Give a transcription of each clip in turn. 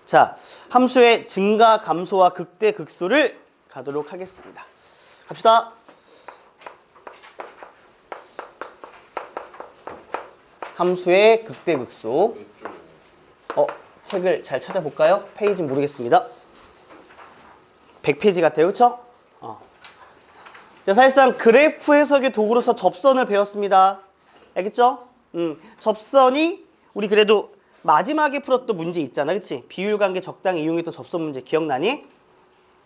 자, 함수의 증가, 감소와 극대, 극소를 가도록 하겠습니다. 갑시다. 함수의 극대, 극소. 책을 잘 찾아볼까요? 페이지는 모르겠습니다. 100페이지 같아요. 그쵸? 자, 사실상 그래프 해석의 도구로서 접선을 배웠습니다. 알겠죠? 접선이 우리 그래도 마지막에 풀었던 문제 있잖아. 그치? 비율관계 적당히 이용했던 접선 문제 기억나니?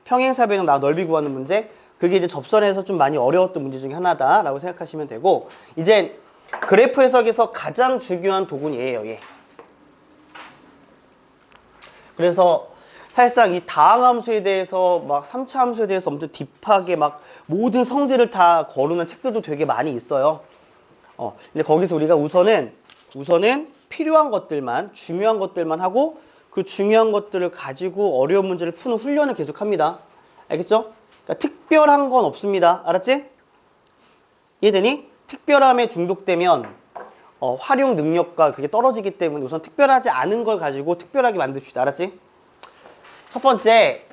평행사변형 나 넓이 구하는 문제. 그게 이제 접선에서 좀 많이 어려웠던 문제 중에 하나다라고 생각하시면 되고, 이제 그래프 해석에서 가장 중요한 도구이에요. 얘. 그래서 사실상 이 다항함수에 대해서 막 3차 함수에 대해서 엄청 딥하게 막 모든 성질을 다 거론한 책들도 되게 많이 있어요. 근데 거기서 우리가 우선은 필요한 것들만, 중요한 것들만 하고 그 중요한 것들을 가지고 어려운 문제를 푸는 훈련을 계속 합니다. 알겠죠? 그러니까 특별한 건 없습니다. 알았지? 이해되니? 특별함에 중독되면 활용 능력과 그게 떨어지기 때문에 우선 특별하지 않은 걸 가지고 특별하게 만듭시다. 알았지? 첫 번째,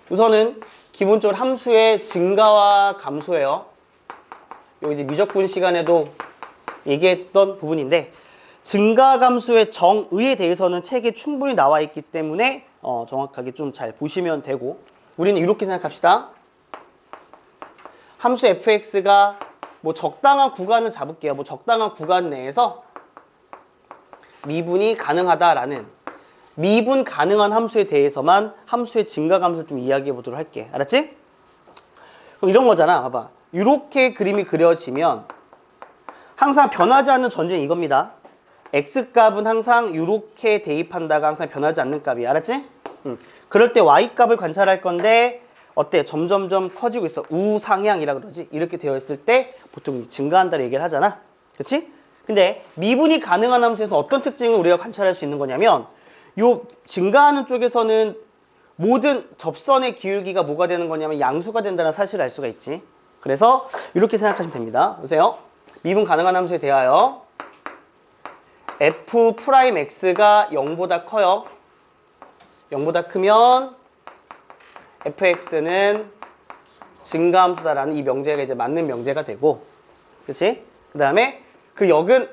우선은 기본적으로 함수의 증가와 감소예요. 여기 이제 미적분 시간에도 얘기했던 부분인데, 증가 감소의 정의에 대해서는 책에 충분히 나와 있기 때문에 정확하게 좀 잘 보시면 되고, 우리는 이렇게 생각합시다. 함수 fx가 뭐 적당한 구간을 잡을게요. 뭐 적당한 구간 내에서 미분이 가능하다라는 미분 가능한 함수에 대해서만 함수의 증가 감소를 좀 이야기해 보도록 할게. 알았지? 그럼 이런 거잖아. 봐봐. 이렇게 그림이 그려지면 항상 변하지 않는 전제는 이겁니다. x값은 항상 이렇게 대입한다가 항상 변하지 않는 값이야. 알았지? 그럴 때 y값을 관찰할 건데 어때? 점점점 커지고 있어. 우상향이라 그러지? 이렇게 되어 있을 때 보통 증가한다고 얘기를 하잖아. 그렇지? 근데 미분이 가능한 함수에서 어떤 특징을 우리가 관찰할 수 있는 거냐면 요 증가하는 쪽에서는 모든 접선의 기울기가 뭐가 되는 거냐면 양수가 된다는 사실을 알 수가 있지. 그래서 이렇게 생각하시면 됩니다. 보세요. 미분 가능한 함수에 대하여 f'x가 0보다 커요. 0보다 크면 fx는 증가함수다라는 이 명제가 이제 맞는 명제가 되고, 그치? 그 다음에 그 역은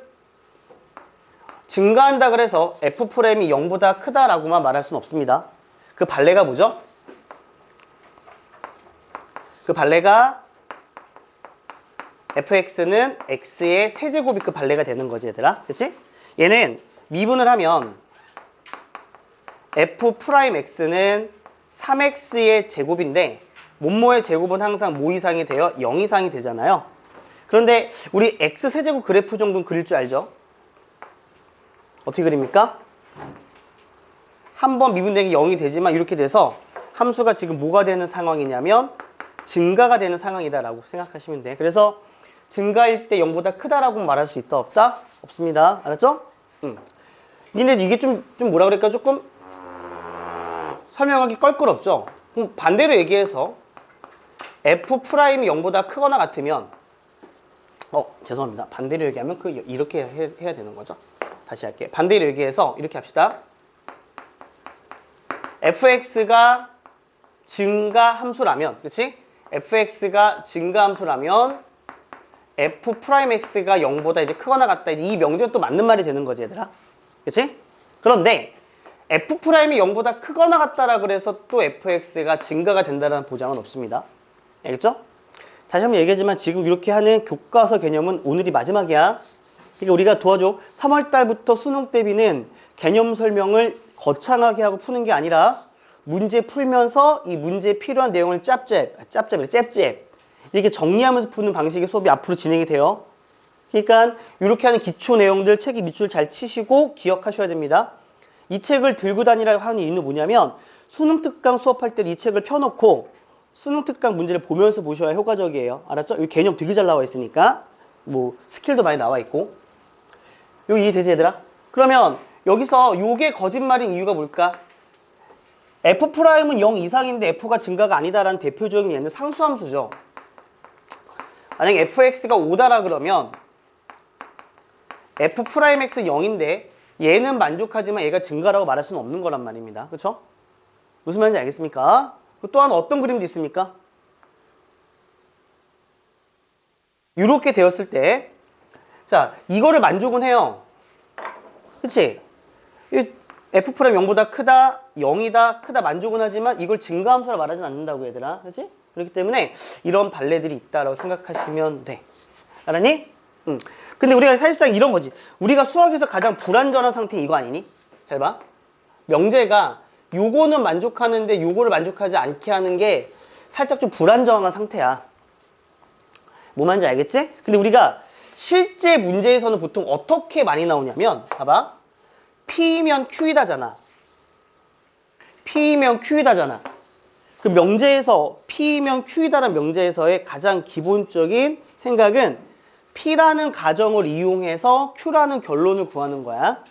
증가한다 그래서 f'이 0보다 크다라고만 말할 수는 없습니다. 그 반례가 뭐죠? 그 반례가 fx는 x의 세제곱이 그 반례가 되는 거지, 얘들아. 그치? 얘는 미분을 하면 f'x는 3x의 제곱인데 뭐뭐의 제곱은 항상 뭐 이상이 돼요? 0 이상이 되잖아요. 그런데 우리 x세제곱 그래프 정도는 그릴 줄 알죠? 어떻게 그립니까? 한 번 미분된 게 0이 되지만 이렇게 돼서 함수가 지금 뭐가 되는 상황이냐면 증가가 되는 상황이다라고 생각하시면 돼. 그래서 증가일 때 0보다 크다라고 말할 수 있다 없다? 없습니다. 알았죠? 근데 이게 좀 뭐라 그럴까? 조금 설명하기 껄끄럽죠? 그럼 반대로 얘기해서 f'이 0보다 크거나 같으면 죄송합니다. 반대로 얘기하면 이렇게 해야 되는 거죠. 다시 할게요. 반대로 얘기해서 이렇게 합시다. fx가 증가 함수라면, 그치? fx가 증가 함수라면 f'x가 0보다 이제 크거나 같다. 이 명제는 또 맞는 말이 되는 거지, 얘들아. 그치? 그런데 f'이 0보다 크거나 같다라 그래서 또 fx가 증가가 된다는 보장은 없습니다. 알겠죠? 다시 한번 얘기하지만 지금 이렇게 하는 교과서 개념은 오늘이 마지막이야. 그러니까 우리가 도와줘. 3월 달부터 수능 대비는 개념 설명을 거창하게 하고 푸는 게 아니라 문제 풀면서 이 문제에 필요한 내용을 짭짭 이렇게 정리하면서 푸는 방식의 수업이 앞으로 진행이 돼요. 그러니까 이렇게 하는 기초 내용들 책에 밑줄 잘 치시고 기억하셔야 됩니다. 이 책을 들고 다니라고 하는 이유는 뭐냐면 수능 특강 수업할 때 이 책을 펴놓고 수능 특강 문제를 보면서 보셔야 효과적이에요. 알았죠? 이 개념 되게 잘 나와 있으니까 뭐 스킬도 많이 나와 있고. 여기 이해되지, 얘들아? 그러면 여기서 요게 거짓말인 이유가 뭘까? f'은 0 이상인데 f가 증가가 아니다라는 대표적인 예는 상수함수죠. 만약에 fx가 5다라 그러면 f'x 0인데 얘는 만족하지만 얘가 증가라고 말할 수는 없는 거란 말입니다. 그쵸? 무슨 말인지 알겠습니까? 또한 어떤 그림도 있습니까? 이렇게 되었을 때, 자, 이거를 만족은 해요. 그치? F' 0보다 크다, 0이다, 크다 만족은 하지만 이걸 증가함수라 말하진 않는다고 얘들아. 그치? 그렇기 때문에 이런 발레들이 있다라고 생각하시면 돼. 알았니? 응. 근데 우리가 사실상 이런 거지. 우리가 수학에서 가장 불완전한 상태 이거 아니니? 잘 봐. 명제가 요거는 만족하는데 요거를 만족하지 않게 하는 게 살짝 좀 불안정한 상태야. 뭐 말인지 알겠지? 근데 우리가 실제 문제에서는 보통 어떻게 많이 나오냐면 봐봐. P면 Q이다잖아. P면 Q이다잖아. 그 명제에서 P면 Q이다라는 명제에서의 가장 기본적인 생각은 P라는 가정을 이용해서 Q라는 결론을 구하는 거야.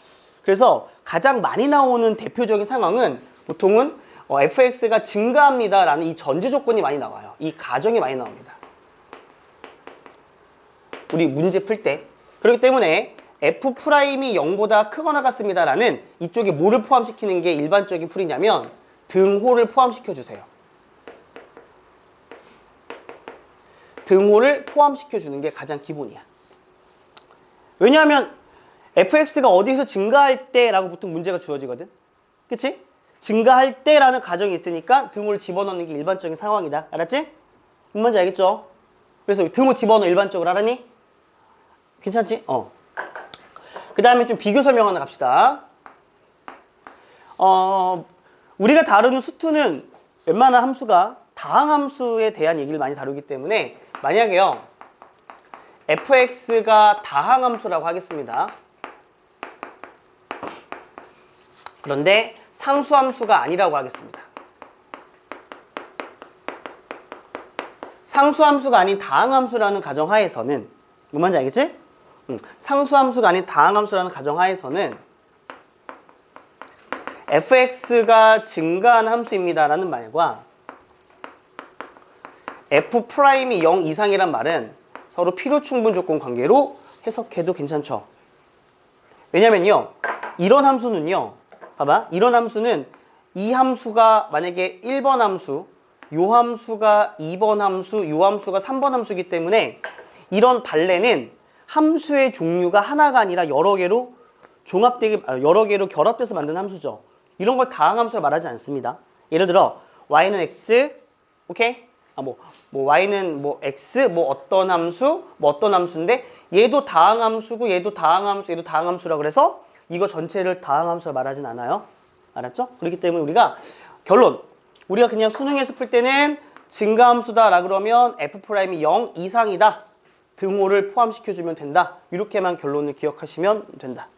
그래서 가장 많이 나오는 대표적인 상황은 보통은 fx가 증가합니다 라는 이 전제 조건이 많이 나와요. 이 가정이 많이 나옵니다. 우리 문제 풀 때. 그렇기 때문에 F'이 0보다 크거나 같습니다 라는 이쪽에 뭐를 포함시키는 게 일반적인 풀이냐면 등호를 포함시켜 주세요. 등호를 포함시켜 주는 게 가장 기본이야. 왜냐하면 fx가 어디서 증가할 때 라고 보통 문제가 주어지거든. 그치? 증가할 때 라는 가정이 있으니까 등호를 집어넣는 게 일반적인 상황이다. 알았지? 뭔지 알겠죠? 그래서 등호 집어넣어 일반적으로 알았니? 괜찮지? 그 다음에 좀 비교 설명 하나 갑시다. 우리가 다루는 수투는 웬만한 함수가 다항함수에 대한 얘기를 많이 다루기 때문에 만약에요 fx가 다항함수라고 하겠습니다. 그런데 상수함수가 아니라고 하겠습니다. 상수함수가 아닌 다항함수라는 가정하에서는 뭔 말인지 알겠지? 상수함수가 아닌 다항함수라는 가정하에서는 fx가 증가한 함수입니다 라는 말과 f'이 0 이상이란 말은 서로 필요충분 조건 관계로 해석해도 괜찮죠. 왜냐면요 이런 함수는요 봐봐 이런 함수는 이 함수가 만약에 1번 함수 요 함수가 2번 함수 요 함수가 3번 함수이기 때문에 이런 발레는 함수의 종류가 하나가 아니라 여러 개로 여러 개로 결합돼서 만든 함수죠. 이런 걸 다항함수라 말하지 않습니다. 예를 들어 y는 x, 오케이? y는 x, 어떤 함수, 어떤 함수인데 얘도 다항함수고 얘도 다항함수, 얘도 다항함수라 그래서 이거 전체를 다항함수라 말하진 않아요. 알았죠? 그렇기 때문에 우리가 결론, 우리가 그냥 수능에서 풀 때는 증가함수다 라 그러면 f'이 0 이상이다. 등호를 포함시켜주면 된다. 이렇게만 결론을 기억하시면 된다.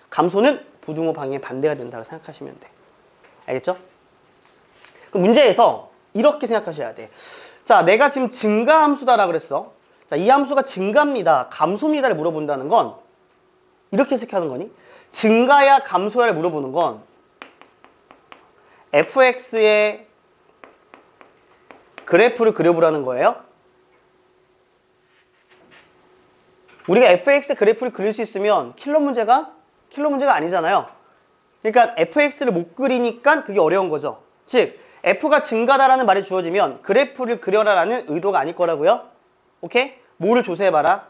감소는 부등호 방향의 반대가 된다고 생각하시면 돼. 알겠죠? 그럼 문제에서 이렇게 생각하셔야 돼. 자, 내가 지금 증가함수다라 그랬어. 자, 이 함수가 증가입니다, 감소입니다를 물어본다는 건 이렇게 해석하는 거니? 증가야 감소야를 물어보는 건 fx의 그래프를 그려보라는 거예요. 우리가 fx의 그래프를 그릴 수 있으면 킬러 문제가 아니잖아요. 그러니까 fx를 못 그리니까 그게 어려운 거죠. 즉 f가 증가다라는 말이 주어지면 그래프를 그려라라는 의도가 아닐 거라고요. 오케이? 뭐를 조사해봐라?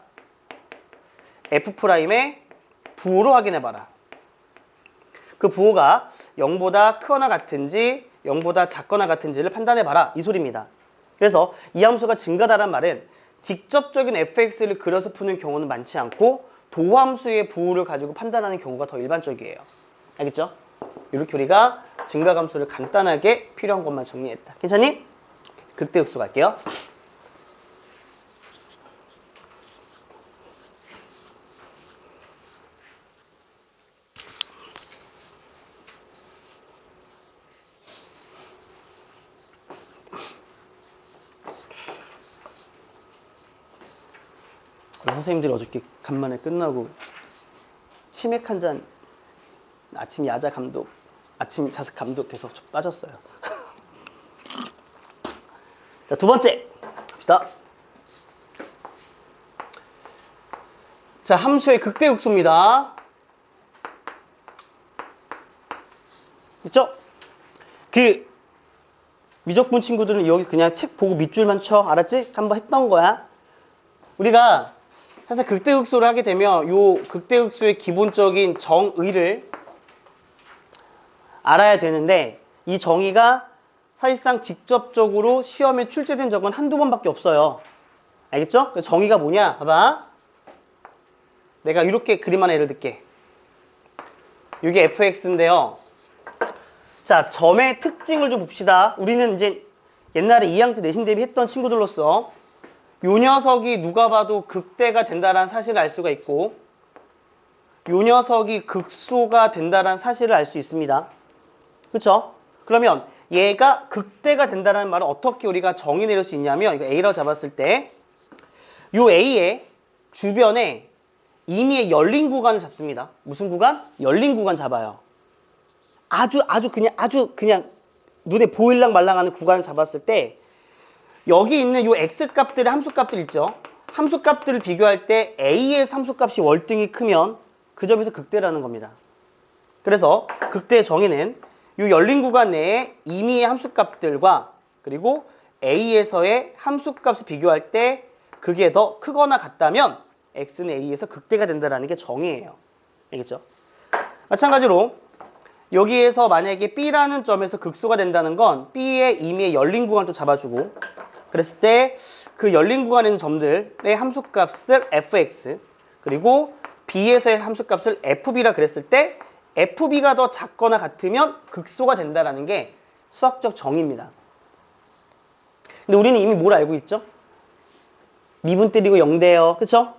f'의 부호로 확인해봐라. 그 부호가 0보다 크거나 같은지 0보다 작거나 같은지를 판단해봐라. 이 소리입니다. 그래서 이 함수가 증가다란 말은 직접적인 fx를 그려서 푸는 경우는 많지 않고 도함수의 부호를 가지고 판단하는 경우가 더 일반적이에요. 알겠죠? 이렇게 우리가 증가감수를 간단하게 필요한 것만 정리했다. 괜찮니? 극대극소 갈게요. 선생님들이 어저께 간만에 끝나고 치맥 한 잔 아침 야자 감독, 아침 자습 감독해서 빠졌어요. 자, 두 번째 갑시다. 자, 함수의 극대극소입니다. 있죠? 그 미적분 친구들은 여기 그냥 책 보고 밑줄만 쳐. 알았지? 한번 했던 거야. 우리가 사실 극대극소를 하게 되면 요 극대극소의 기본적인 정의를 알아야 되는데 이 정의가 사실상 직접적으로 시험에 출제된 적은 한두 번밖에 없어요. 알겠죠? 그 정의가 뭐냐? 봐봐. 내가 이렇게 그림 하나 예를 들게. 이게 fx인데요. 자, 점의 특징을 좀 봅시다. 우리는 이제 옛날에 2학년 때 내신 대비 했던 친구들로서 요 녀석이 누가 봐도 극대가 된다는 사실을 알 수가 있고 요 녀석이 극소가 된다는 사실을 알 수 있습니다. 그쵸? 그러면 얘가 극대가 된다는 말은 어떻게 우리가 정의 내릴 수 있냐면 이거 A라고 잡았을 때 요 A의 주변에 임의의 열린 구간을 잡습니다. 무슨 구간? 열린 구간 잡아요. 아주 그냥 눈에 보일랑 말랑하는 구간을 잡았을 때 여기 있는 요 x값들의 함수값들 있죠. 함수값들을 비교할 때 a의 함수값이 월등히 크면 그 점에서 극대라는 겁니다. 그래서 극대의 정의는 요 열린 구간 내에 임의의 함수값들과 그리고 a에서의 함수값을 비교할 때 그게 더 크거나 같다면 x는 a에서 극대가 된다는 게 정의예요. 알겠죠? 마찬가지로 여기에서 만약에 b라는 점에서 극소가 된다는 건 b의 임의의 열린 구간을 또 잡아주고 그랬을 때 그 열린 구간에 있는 점들의 함수값을 fx 그리고 b에서의 함수값을 fb라 그랬을 때 fb가 더 작거나 같으면 극소가 된다는 게 수학적 정의입니다. 근데 우리는 이미 뭘 알고 있죠? 미분 때리고 0대예요. 그쵸?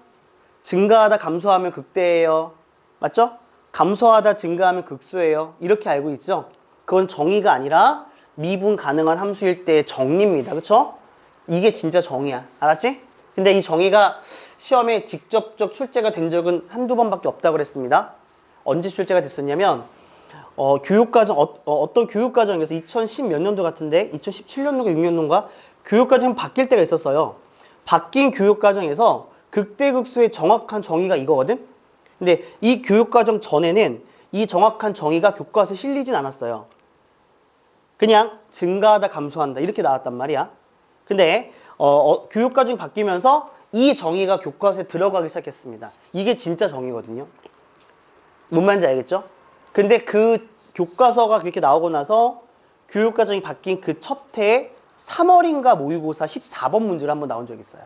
증가하다 감소하면 극대예요. 맞죠? 감소하다 증가하면 극소예요. 이렇게 알고 있죠? 그건 정의가 아니라 미분 가능한 함수일 때의 정리입니다. 그쵸? 이게 진짜 정의야. 알았지? 근데 이 정의가 시험에 직접적 출제가 된 적은 한두 번밖에 없다고 그랬습니다. 언제 출제가 됐었냐면 교육과정 어떤 교육과정에서 2010 몇 년도 같은데 2017년도인가 6년도인가 교육과정이 바뀔 때가 있었어요. 바뀐 교육과정에서 극대극소의 정확한 정의가 이거거든? 근데 이 교육과정 전에는 이 정확한 정의가 교과서에 실리진 않았어요. 그냥 증가하다 감소한다 이렇게 나왔단 말이야. 근데 교육과정이 바뀌면서 이 정의가 교과서에 들어가기 시작했습니다. 이게 진짜 정의거든요. 뭔 말인지 알겠죠? 근데 그 교과서가 그렇게 나오고 나서 교육과정이 바뀐 그 첫 해에 3월인가 모의고사 14번 문제로 한번 나온 적이 있어요.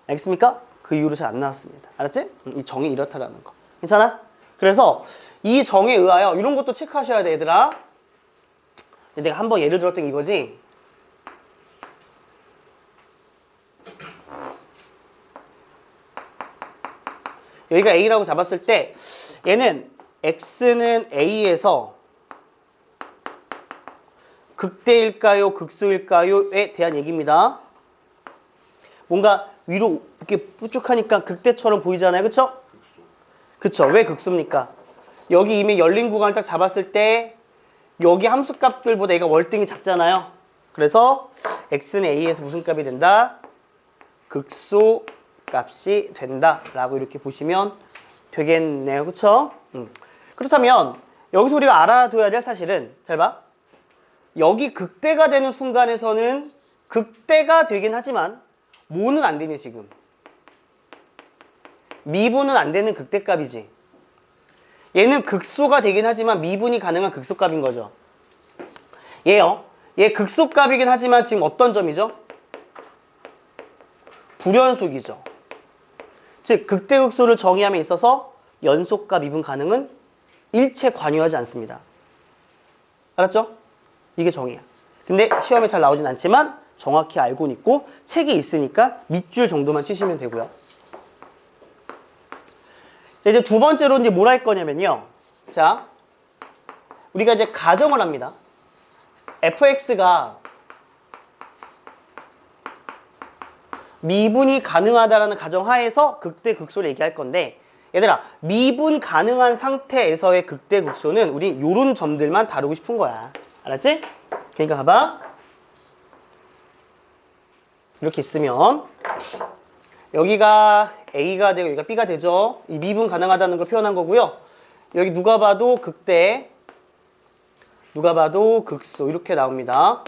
알겠습니까? 그 이후로 잘 안 나왔습니다. 알았지? 이 정의 이렇다라는 거. 괜찮아? 그래서 이 정의에 의하여 이런 것도 체크하셔야 돼, 얘들아. 내가 한번 예를 들었던 게 이거지. 여기가 A라고 잡았을 때 얘는 X는 A에서 극대일까요? 극소일까요?에 대한 얘기입니다. 뭔가 위로 이렇게 뾰족하니까 극대처럼 보이잖아요. 그쵸? 그쵸? 왜 극소입니까? 여기 이미 열린 구간을 딱 잡았을 때 여기 함수값들보다 얘가 월등히 작잖아요. 그래서 x는 a에서 무슨 값이 된다? 극소 값이 된다 라고 이렇게 보시면 되겠네요. 그쵸? 그렇다면 여기서 우리가 알아둬야 될 사실은 잘 봐. 여기 극대가 되는 순간에서는 극대가 되긴 하지만 뭐는 안 되니 지금? 미분은 안 되는 극대값이지. 얘는 극소가 되긴 하지만 미분이 가능한 극소값인 거죠. 얘요. 얘 극소값이긴 하지만 지금 어떤 점이죠? 불연속이죠. 즉 극대극소를 정의함에 있어서 연속과 미분 가능은 일체 관여하지 않습니다. 알았죠? 이게 정의야. 근데 시험에 잘 나오진 않지만 정확히 알고는 있고 책이 있으니까 밑줄 정도만 치시면 되고요. 자, 이제 두 번째로 이제 뭘 할 거냐면요. 자, 우리가 이제 가정을 합니다. fx가 미분이 가능하다라는 가정하에서 극대극소를 얘기할 건데 얘들아 미분 가능한 상태에서의 극대극소는 우리 요런 점들만 다루고 싶은 거야. 알았지? 그러니까 봐봐. 이렇게 있으면 여기가 A가 되고 여기가 B가 되죠. 이 미분 가능하다는 걸 표현한 거고요. 여기 누가 봐도 극대 누가 봐도 극소 이렇게 나옵니다.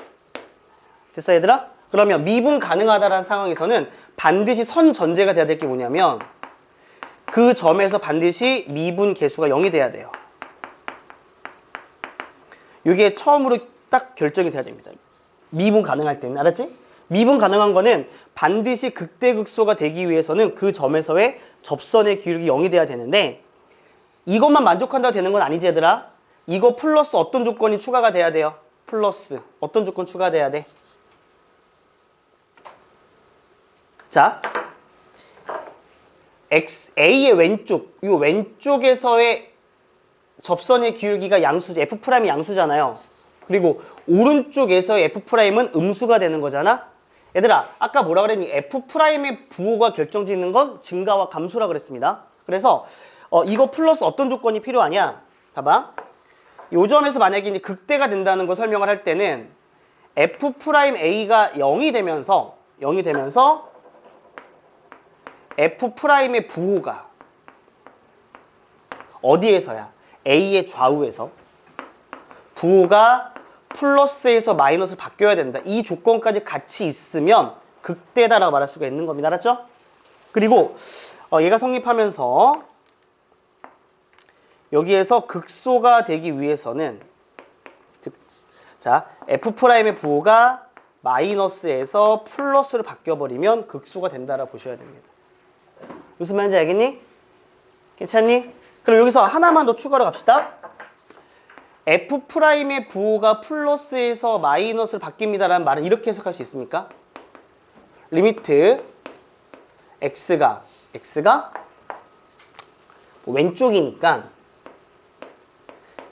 됐어 얘들아? 그러면 미분 가능하다라는 상황에서는 반드시 선 전제가 돼야 될 게 뭐냐면 그 점에서 반드시 미분 계수가 0이 돼야 돼요. 이게 처음으로 딱 결정이 돼야 됩니다. 미분 가능할 때는 알았지? 미분 가능한 거는 반드시 극대극소가 되기 위해서는 그 점에서의 접선의 기울기 0이 돼야 되는데 이것만 만족한다고 되는 건 아니지 얘들아. 이거 플러스 어떤 조건이 추가가 돼야 돼요? 플러스 어떤 조건 추가돼야 돼? 자, A의 왼쪽, 이 왼쪽에서의 접선의 기울기가 양수지, F'이 양수잖아요. 그리고 오른쪽에서의 F'은 음수가 되는 거잖아. 얘들아, 아까 뭐라 그랬니? F'의 부호가 결정짓는 건 증가와 감소라 그랬습니다. 그래서 이거 플러스 어떤 조건이 필요하냐? 봐봐. 요 점에서 만약에 이제 극대가 된다는 거 설명을 할 때는 F'A가 0이 되면서 F'의 부호가 어디에서야? A의 좌우에서 부호가 플러스에서 마이너스 바뀌어야 된다. 이 조건까지 같이 있으면 극대다라고 말할 수가 있는 겁니다. 알았죠? 그리고 얘가 성립하면서 여기에서 극소가 되기 위해서는 자, F'의 부호가 마이너스에서 플러스로 바뀌어버리면 극소가 된다라고 보셔야 됩니다. 무슨 말인지 알겠니? 괜찮니? 그럼 여기서 하나만 더 추가로 갑시다. F'의 부호가 플러스에서 마이너스로 바뀝니다라는 말은 이렇게 해석할 수 있습니까? 리미트 x가 왼쪽이니까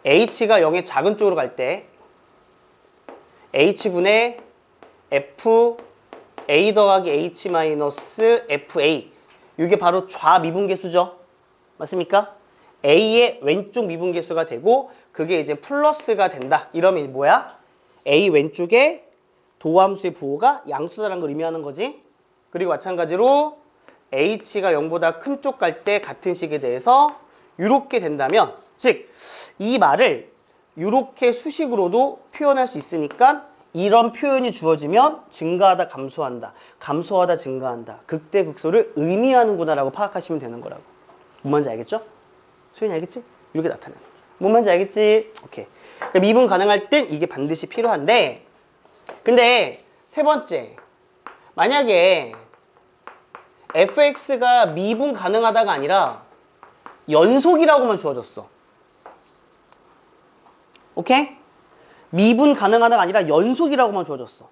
h가 0의 작은 쪽으로 갈 때 h분의 f a 더하기 h 마이너스 fa 이게 바로 좌미분계수죠. 맞습니까? a의 왼쪽 미분계수가 되고 그게 이제 플러스가 된다. 이러면 뭐야? a 왼쪽에 도함수의 부호가 양수다라는 걸 의미하는 거지. 그리고 마찬가지로 h가 0보다 큰 쪽 갈 때 같은 식에 대해서 이렇게 된다면 즉 이 말을 이렇게 수식으로도 표현할 수 있으니까 이런 표현이 주어지면 증가하다 감소한다. 감소하다 증가한다. 극대 극소를 의미하는구나 라고 파악하시면 되는 거라고. 뭔 말인지 알겠죠? 소연이 알겠지? 이렇게 나타나는 거죠. 뭔 말인지 알겠지? 오케이. 그러니까 미분 가능할 땐 이게 반드시 필요한데 근데 세 번째 만약에 fx가 미분 가능하다가 아니라 연속이라고만 주어졌어. 오케이? 미분 가능하다가 아니라 연속이라고만 주어졌어.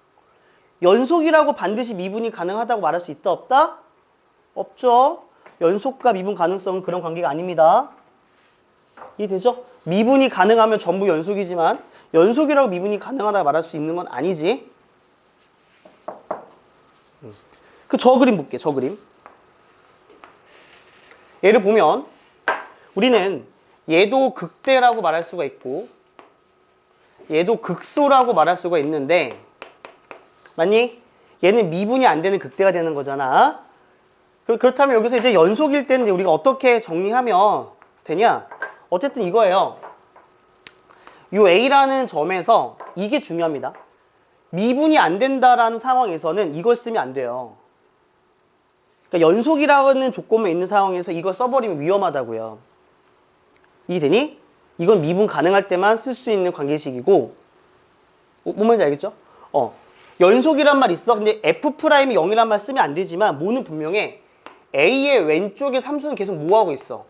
연속이라고 반드시 미분이 가능하다고 말할 수 있다 없다? 없죠. 연속과 미분 가능성은 그런 관계가 아닙니다. 이해되죠? 미분이 가능하면 전부 연속이지만 연속이라고 미분이 가능하다고 말할 수 있는 건 아니지. 저 그림 볼게. 저 그림. 얘를 보면 우리는 얘도 극대라고 말할 수가 있고 얘도 극소라고 말할 수가 있는데 맞니? 얘는 미분이 안 되는 극대가 되는 거잖아. 그렇다면 여기서 이제 연속일 때는 우리가 어떻게 정리하면 되냐? 어쨌든 이거예요. 요 A라는 점에서 이게 중요합니다. 미분이 안 된다라는 상황에서는 이걸 쓰면 안 돼요. 그러니까 연속이라는 조건만 있는 상황에서 이걸 써버리면 위험하다고요. 이해되니? 이건 미분 가능할 때만 쓸 수 있는 관계식이고 뭔 말인지 알겠죠? 연속이란 말 있어. 근데 F'이 0이란 말 쓰면 안 되지만 뭐는 분명해. A의 왼쪽의 함수는 계속 뭐하고 있어?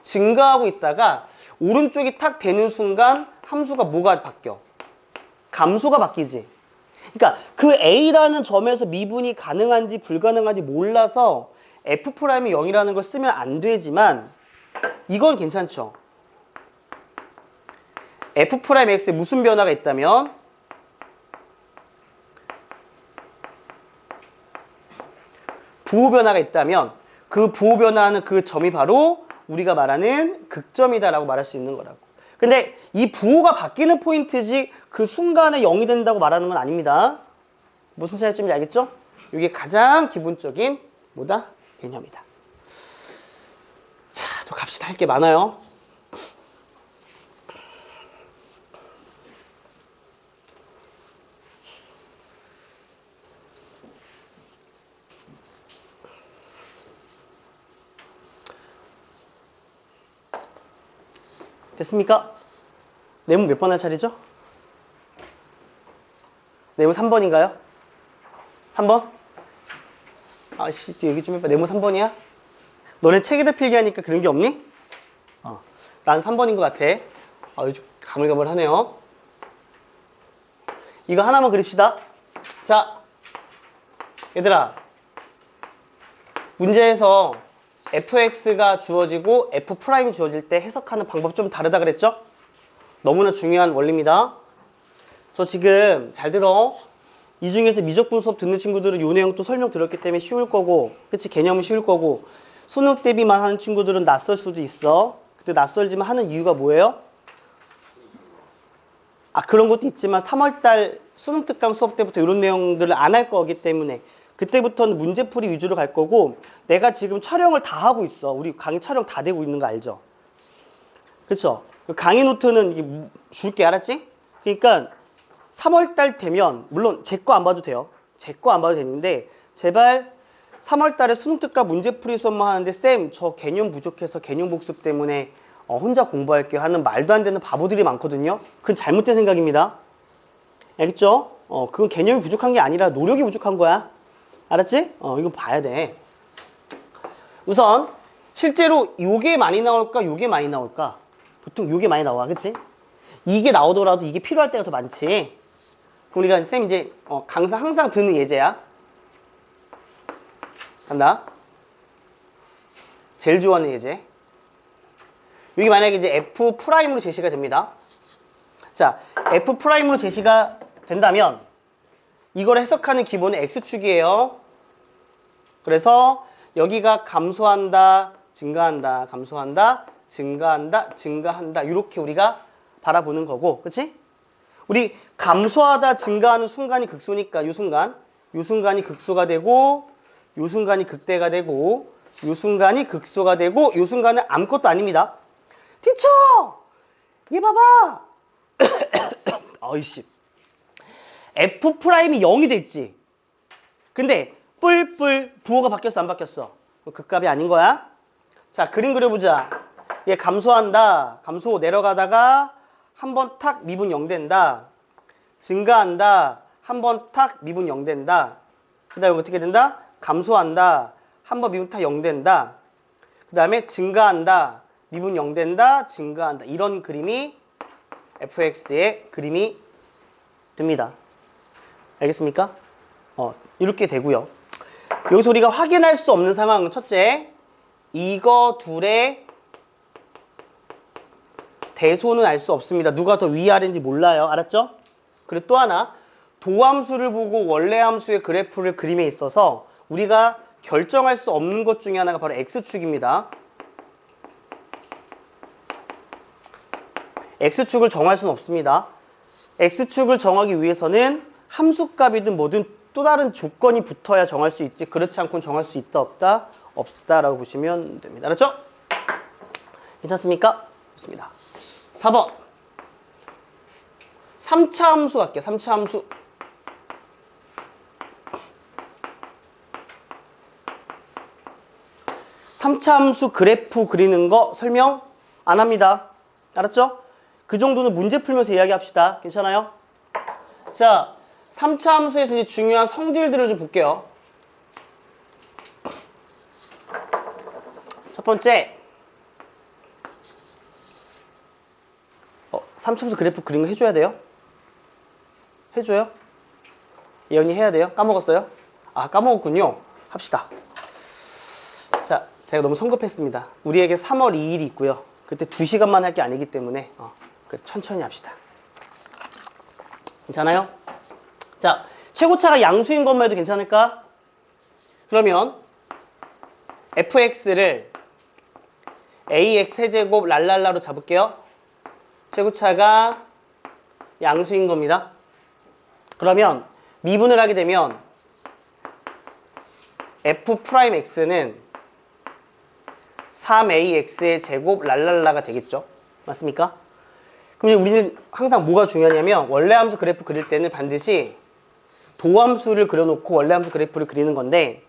증가하고 있다가 오른쪽이 탁 되는 순간 함수가 뭐가 바뀌어? 감소가 바뀌지. 그러니까 그 A라는 점에서 미분이 가능한지 불가능한지 몰라서 F'이 0이라는 걸 쓰면 안 되지만 이건 괜찮죠. F'X에 무슨 변화가 있다면 부호 변화가 있다면 그 부호 변화하는 그 점이 바로 우리가 말하는 극점이다라고 말할 수 있는 거라고. 근데 이 부호가 바뀌는 포인트지 그 순간에 0이 된다고 말하는 건 아닙니다. 무슨 차이점인지 알겠죠? 이게 가장 기본적인 뭐다? 개념이다. 자, 또 갑시다. 할 게 많아요. 됐습니까? 네모 몇 번 할 차례죠? 네모 3번인가요? 3번? 아씨, 얘기 좀 해봐. 네모 3번이야? 너네 책에다 필기하니까 그런 게 없니? 난 3번인 것 같아. 요즘 가물가물하네요. 이거 하나만 그립시다. 자, 얘들아. 문제에서 fx가 주어지고 f'이 주어질 때 해석하는 방법 좀 다르다 그랬죠? 너무나 중요한 원리입니다. 저 지금 잘 들어. 이 중에서 미적분 수업 듣는 친구들은 요 내용 또 설명 들었기 때문에 쉬울 거고, 그치? 개념은 쉬울 거고, 수능 대비만 하는 친구들은 낯설 수도 있어. 근데 낯설지만 하는 이유가 뭐예요? 그런 것도 있지만 3월달 수능 특강 수업 때부터 이런 내용들을 안 할 거기 때문에 그때부터는 문제풀이 위주로 갈 거고, 내가 지금 촬영을 다 하고 있어. 우리 강의 촬영 다 되고 있는 거 알죠? 그쵸? 강의 노트는 줄게, 알았지? 그러니까 3월달 되면, 물론 제 거 안 봐도 돼요. 제 거 안 봐도 되는데 제발 3월달에 수능특강 문제풀이 수업만 하는데 쌤 저 개념 부족해서 개념 복습 때문에 혼자 공부할게요 하는 말도 안 되는 바보들이 많거든요. 그건 잘못된 생각입니다. 알겠죠? 그건 개념이 부족한 게 아니라 노력이 부족한 거야. 알았지? 이거 봐야 돼. 우선 실제로 요게 많이 나올까 요게 많이 나올까? 보통 요게 많이 나와, 그치? 이게 나오더라도 이게 필요할 때가 더 많지. 그럼 우리가 쌤 이제 강사 항상 드는 예제야. 간다. 제일 좋아하는 예제. 여기 만약에 이제 F'으로 제시가 됩니다. 자, F'으로 제시가 된다면 이걸 해석하는 기본은 X축이에요. 그래서 여기가 감소한다, 증가한다, 감소한다, 증가한다, 증가한다. 이렇게 우리가 바라보는 거고, 그치? 우리 감소하다, 증가하는 순간이 극소니까 이 순간이 극소가 되고, 이 순간이 극대가 되고, 이 순간이 극소가 되고, 이 순간은 아무것도 아닙니다. 티처! 얘 봐봐! 어이씨. F'이 0이 됐지. 근데 뿔뿔 부호가 바뀌었어, 안 바뀌었어? 극값이 아닌 거야. 자, 그림 그려보자. 얘 감소한다. 감소 내려가다가 한번 탁 미분 0 된다. 증가한다. 한번 탁 미분 0 된다. 그 다음에 어떻게 된다? 감소한다. 한번 미분 탁 0 된다. 그 다음에 증가한다. 미분 0 된다. 증가한다. 이런 그림이 fx의 그림이 됩니다. 알겠습니까? 이렇게 되고요. 여기서 우리가 확인할 수 없는 상황은 첫째, 이거 둘의 대소는 알 수 없습니다. 누가 더 위아래인지 몰라요. 알았죠? 그리고 또 하나, 도함수를 보고 원래 함수의 그래프를 그림에 있어서 우리가 결정할 수 없는 것 중에 하나가 바로 X축입니다. X축을 정할 수는 없습니다. X축을 정하기 위해서는 함수값이든 뭐든 또 다른 조건이 붙어야 정할 수 있지, 그렇지 않고는 정할 수 있다 없다? 없다라고 보시면 됩니다. 알았죠? 괜찮습니까? 좋습니다. 4번 3차 함수 갈게요. 3차 함수. 함수 그래프 그리는 거 설명 안 합니다. 알았죠? 그 정도는 문제 풀면서 이야기합시다. 괜찮아요? 자, 3차 함수에서 이제 중요한 성질들을 좀 볼게요. 첫 번째, 3차 함수 그래프 그린 거 해줘야 돼요? 해줘요? 예언이 해야 돼요? 까먹었어요? 까먹었군요. 합시다. 자, 제가 너무 성급했습니다. 우리에게 3월 2일이 있고요. 그때 2시간만 할 게 아니기 때문에 그래, 천천히 합시다. 괜찮아요? 자, 최고차가 양수인 것만 해도 괜찮을까? 그러면 fx를 ax 세제곱 랄랄라로 잡을게요. 최고차가 양수인 겁니다. 그러면 미분을 하게 되면 f'x는 3ax의 제곱 랄랄라가 되겠죠. 맞습니까? 그럼 우리는 항상 뭐가 중요하냐면 원래 함수 그래프 그릴 때는 반드시 도함수를 그려놓고 원래 함수 그래프를 그리는 건데,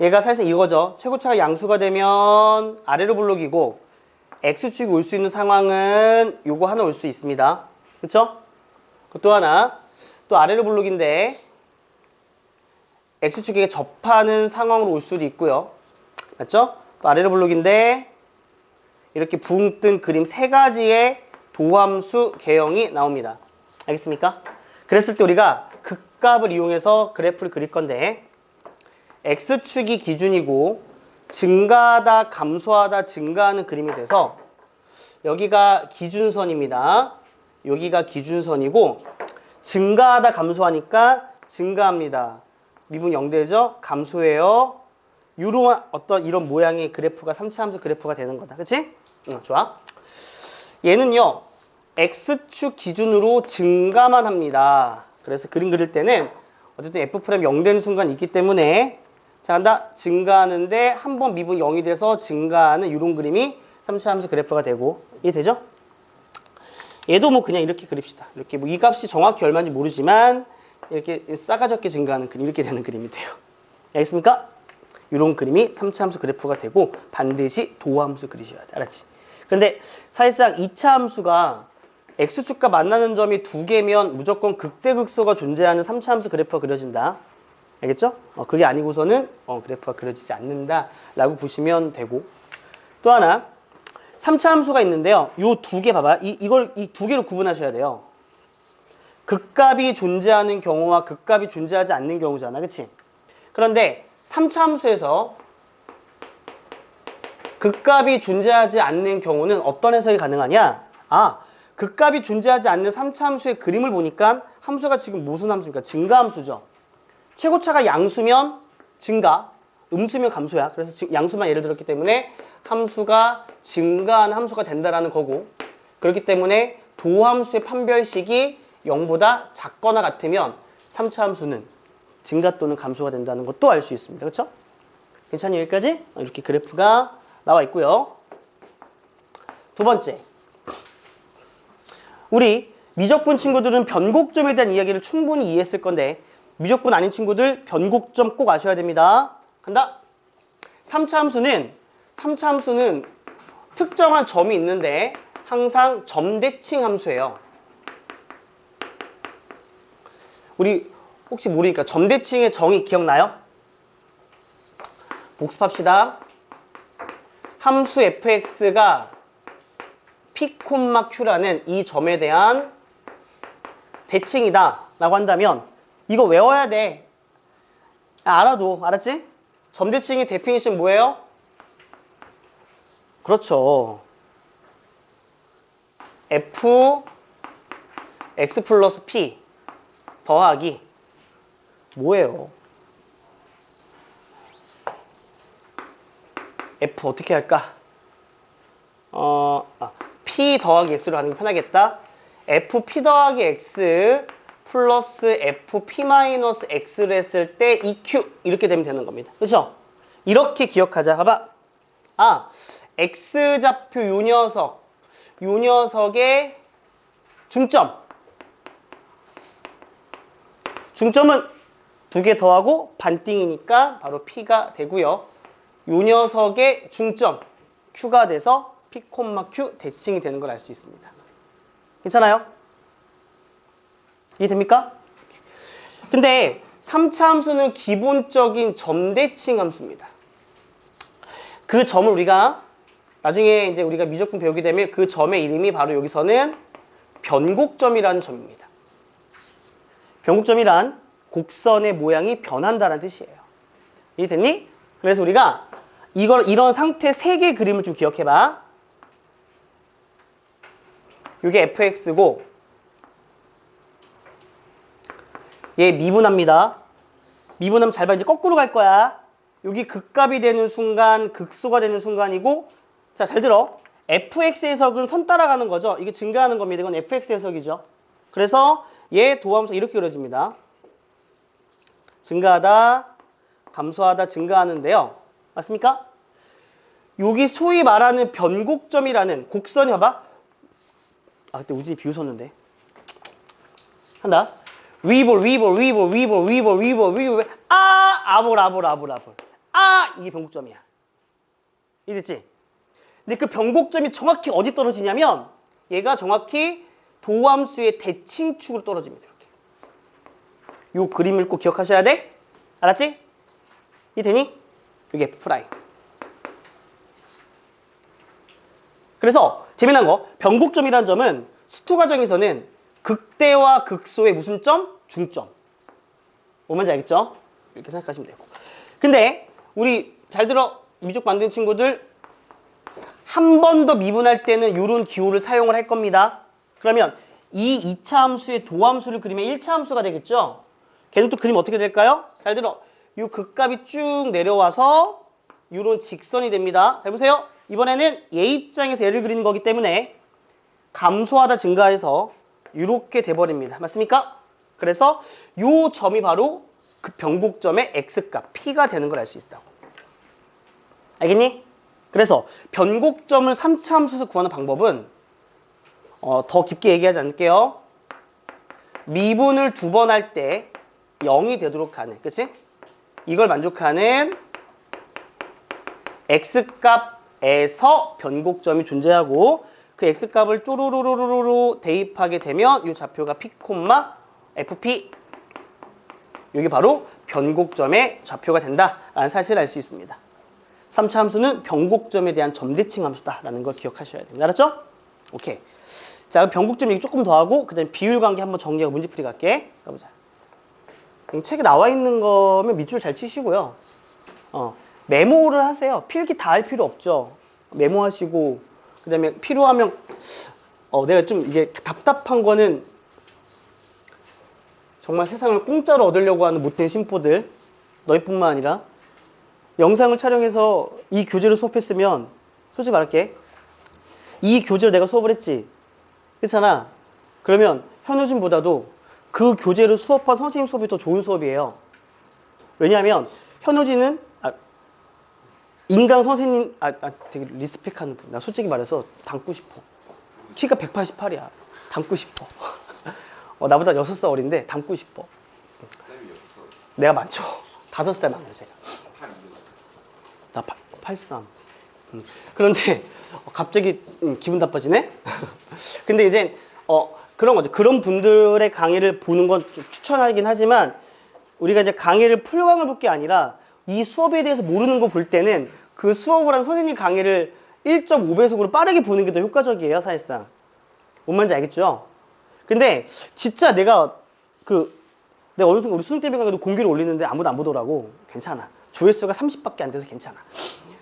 얘가 사실 이거죠. 최고차가 양수가 되면 아래로 볼록이고 X축이 올 수 있는 상황은 요거 하나 올 수 있습니다. 그쵸? 또 하나, 또 아래로 블록인데 X축에게 접하는 상황으로 올 수도 있고요. 맞죠? 또 아래로 블록인데 이렇게 붕 뜬 그림 세 가지의 도함수 개형이 나옵니다. 알겠습니까? 그랬을 때 우리가 극값을 이용해서 그래프를 그릴 건데 X축이 기준이고 증가하다 감소하다 증가하는 그림이 돼서 여기가 기준선입니다. 여기가 기준선이고 증가하다 감소하니까 증가합니다. 미분 0되죠? 감소해요. 이런 어떤 이런 모양의 그래프가 3차 함수 그래프가 되는 거다. 그치? 좋아. 얘는요. X축 기준으로 증가만 합니다. 그래서 그림 그릴 때는 어쨌든 F' 0 되는 순간이 있기 때문에 자, 간다. 증가하는데 한 번 미분 0이 돼서 증가하는 이런 그림이 3차 함수 그래프가 되고 이해되죠? 얘도 뭐 그냥 이렇게 그립시다. 이렇게 뭐 이 값이 정확히 얼마인지 모르지만 이렇게 싸가지 없게 증가하는 그림 이렇게 되는 그림이 돼요. 알겠습니까? 이런 그림이 3차 함수 그래프가 되고 반드시 도함수 그리셔야 돼. 알았지? 근데 사실상 2차 함수가 X축과 만나는 점이 두 개면 무조건 극대극소가 존재하는 3차 함수 그래프가 그려진다. 알겠죠? 그게 아니고서는 그래프가 그려지지 않는다 라고 보시면 되고 또 하나 3차 함수가 있는데요. 요 두 개 봐봐. 이걸 이 두 개로 구분하셔야 돼요. 극값이 존재하는 경우와 극값이 존재하지 않는 경우잖아. 그치? 그런데 3차 함수에서 극값이 존재하지 않는 경우는 어떤 해석이 가능하냐? 극값이 존재하지 않는 3차 함수의 그림을 보니까 함수가 지금 무슨 함수입니까? 증가함수죠. 최고차가 양수면 증가, 음수면 감소야. 그래서 양수만 예를 들었기 때문에 함수가 증가하는 함수가 된다라는 거고 그렇기 때문에 도함수의 판별식이 0보다 작거나 같으면 3차 함수는 증가 또는 감소가 된다는 것도 알 수 있습니다. 그렇죠? 괜찮니 여기까지? 이렇게 그래프가 나와 있고요. 두 번째, 우리 미적분 친구들은 변곡점에 대한 이야기를 충분히 이해했을 건데 미적분 아닌 친구들 변곡점 꼭 아셔야 됩니다. 간다. 3차 함수는 특정한 점이 있는데 항상 점대칭 함수예요. 우리 혹시 모르니까 점대칭의 정의 기억나요? 복습합시다. 함수 fx가 p, q라는 이 점에 대한 대칭이다 라고 한다면 이거 외워야 돼. 알아도 알았지? 점대칭의 데피니션 뭐예요? 그렇죠. f x 플러스 p 더하기 뭐예요? f 어떻게 할까? p 더하기 x로 하는 게 편하겠다. fp 더하기 x 플러스 fp 마이너스 x를 했을 때 eq 이렇게 되면 되는 겁니다. 그렇죠? 이렇게 기억하자. 봐봐. x좌표 요 녀석의 중점은 두 개 더하고 반띵이니까 바로 p가 되고요. 요 녀석의 중점 q가 돼서 p, q 대칭이 되는 걸 알 수 있습니다. 괜찮아요? 이해됩니까? 근데 3차 함수는 기본적인 점대칭 함수입니다. 그 점을 우리가 나중에 이제 우리가 미적분 배우게 되면 그 점의 이름이 바로 여기서는 변곡점이라는 점입니다. 변곡점이란 곡선의 모양이 변한다는 뜻이에요. 이해됐니? 그래서 우리가 이런 상태 3개의 그림을 좀 기억해봐. 이게 fx고 얘 미분합니다. 미분하면 잘 봐. 이제 거꾸로 갈 거야. 여기 극값이 되는 순간, 극소가 되는 순간이고 자, 잘 들어. fx 해석은 선 따라가는 거죠. 이게 증가하는 겁니다. 이건 fx 해석이죠. 그래서 얘 도함수 이렇게 그려집니다. 증가하다, 감소하다, 증가하는데요. 맞습니까? 여기 소위 말하는 변곡점이라는 곡선이 봐봐. 그때 우진이 비웃었는데. 한다. 위볼. 아볼. 이게 변곡점이야. 이해됐지? 근데 그 변곡점이 정확히 어디 떨어지냐면 얘가 정확히 도함수의 대칭축으로 떨어집니다. 이렇게. 요 그림을 꼭 기억하셔야 돼. 알았지? 이해되니? 이게 F 프라임. 그래서 재미난 거 변곡점이라는 점은 수투 과정에서는 극대와 극소의 무슨 점? 중점. 뭔지 알겠죠? 이렇게 생각하시면 되고. 근데 우리 잘 들어 미적 만드는 친구들 한 번 더 미분할 때는 이런 기호를 사용을 할 겁니다. 그러면 이 2차 함수의 도함수를 그리면 1차 함수가 되겠죠? 걔는 또 그리면 어떻게 될까요? 잘 들어. 이 극값이 쭉 내려와서 이런 직선이 됩니다. 잘 보세요. 이번에는 얘 입장에서 얘를 그리는 거기 때문에 감소하다 증가해서 이렇게 돼버립니다. 맞습니까? 그래서 이 점이 바로 그 변곡점의 x값 p가 되는 걸 알 수 있다고. 알겠니? 그래서 변곡점을 3차 함수에서 구하는 방법은 더 깊게 얘기하지 않을게요. 미분을 2번 할 때 0이 되도록 하는, 그치? 이걸 만족하는 x값에서 변곡점이 존재하고 그 x값을 쪼로로로로로 대입하게 되면 이 좌표가 p, fp 이게 바로 변곡점의 좌표가 된다라는 사실을 알 수 있습니다. 3차 함수는 변곡점에 대한 점대칭 함수다라는 걸 기억하셔야 됩니다. 알았죠? 오케이. 자, 변곡점 얘기 조금 더 하고 그 다음에 비율 관계 한번 정리하고 문제풀이 갈게. 가보자. 책에 나와 있는 거면 밑줄 잘 치시고요. 메모를 하세요. 필기 다 할 필요 없죠. 메모하시고 그 다음에 필요하면 내가 좀 이게 답답한 거는 정말 세상을 공짜로 얻으려고 하는 못된 심포들 너희뿐만 아니라 영상을 촬영해서 이 교재를 수업했으면 솔직히 말할게. 이 교재를 내가 수업을 했지. 그렇잖아. 그러면 현우진보다도 그 교재를 수업한 선생님 수업이 더 좋은 수업이에요. 왜냐하면 현우진은 인강 선생님 되게 리스펙하는 분. 나 솔직히 말해서 닮고 싶어. 키가 188이야. 닮고 싶어. 나보다 6살 어린데 닮고 싶어. 내가 많죠. 5살 많아요 제가. 나 83. 그런데 갑자기 기분 나빠지네? 근데 이제 그런 거죠. 그런 분들의 강의를 보는 건 좀 추천하긴 하지만 우리가 이제 강의를 풀강을 볼 게 아니라 이 수업에 대해서 모르는 거 볼 때는 그 수업을 한 선생님 강의를 1.5배속으로 빠르게 보는 게 더 효과적이에요, 사실상. 뭔 말인지 알겠죠? 근데 진짜 내가 어느 순간 우리 수능 대비 강의도 공개를 올리는데 아무도 안 보더라고. 괜찮아. 조회수가 30밖에 안 돼서 괜찮아.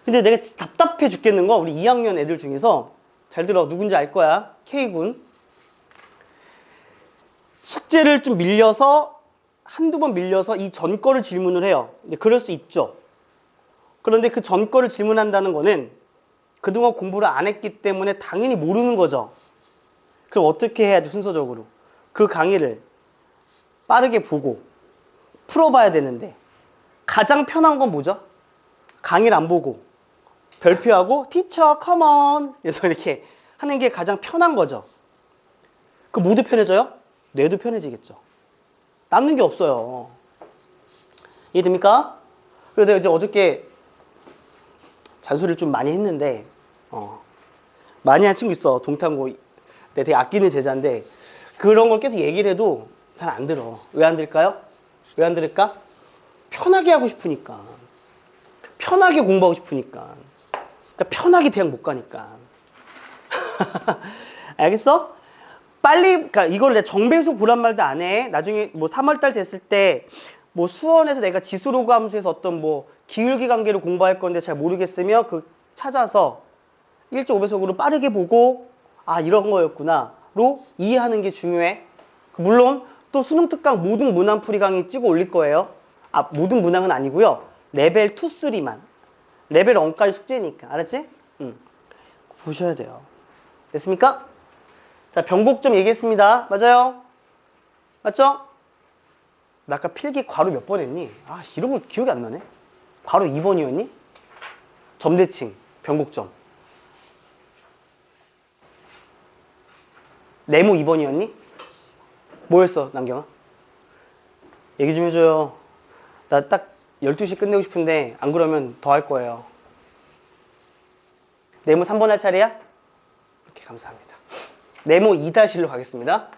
근데 내가 답답해 죽겠는 거 우리 2학년 애들 중에서 잘 들어. 누군지 알 거야. K군. 숙제를 좀 밀려서 한두 번 밀려서 이 전 거를 질문을 해요. 근데 그럴 수 있죠. 그런데 그 전 거를 질문한다는 거는 그동안 공부를 안 했기 때문에 당연히 모르는 거죠. 그럼 어떻게 해야 돼, 순서적으로? 그 강의를 빠르게 보고 풀어봐야 되는데 가장 편한 건 뭐죠? 강의를 안 보고 별표하고 티처 컴온 그래서 이렇게 하는 게 가장 편한 거죠. 그 모두 편해져요? 뇌도 편해지겠죠. 남는 게 없어요. 이해됩니까? 그래서 내가 이제 어저께 잔소리를 좀 많이 했는데 많이 한 친구 있어. 동탄고 내가 되게 아끼는 제자인데 그런 걸 계속 얘기를 해도 잘 안 들어. 왜 안 들을까요? 왜 안 들을까? 편하게 하고 싶으니까. 편하게 공부하고 싶으니까. 그러니까 편하게 대학 못 가니까. 알겠어? 빨리, 그러니까 이걸 내가 정배속 보란 말도 안 해. 나중에 뭐 3월달 됐을 때 뭐 수원에서 내가 지수로그 함수에서 어떤 뭐 기울기 관계를 공부할 건데 잘 모르겠으면 찾아서 1.5배속으로 빠르게 보고 이런 거였구나로 이해하는 게 중요해. 물론 또 수능 특강 모든 문항 풀이 강의 찍어 올릴 거예요. 모든 문항은 아니고요. 레벨 2, 3만. 레벨 1까지 숙제니까. 알았지? 보셔야 돼요. 됐습니까? 자, 변곡점 얘기했습니다. 맞아요? 맞죠? 나 아까 필기 괄호 몇 번 했니? 이런 거 기억이 안 나네. 괄호 2번이었니? 점대칭, 변곡점. 네모 2번이었니? 뭐였어, 남경아? 얘기 좀 해줘요. 나 딱 12시 끝내고 싶은데 안 그러면 더 할 거예요. 네모 3번 할 차례야? 이렇게 감사합니다. 네모 2-1로 가겠습니다.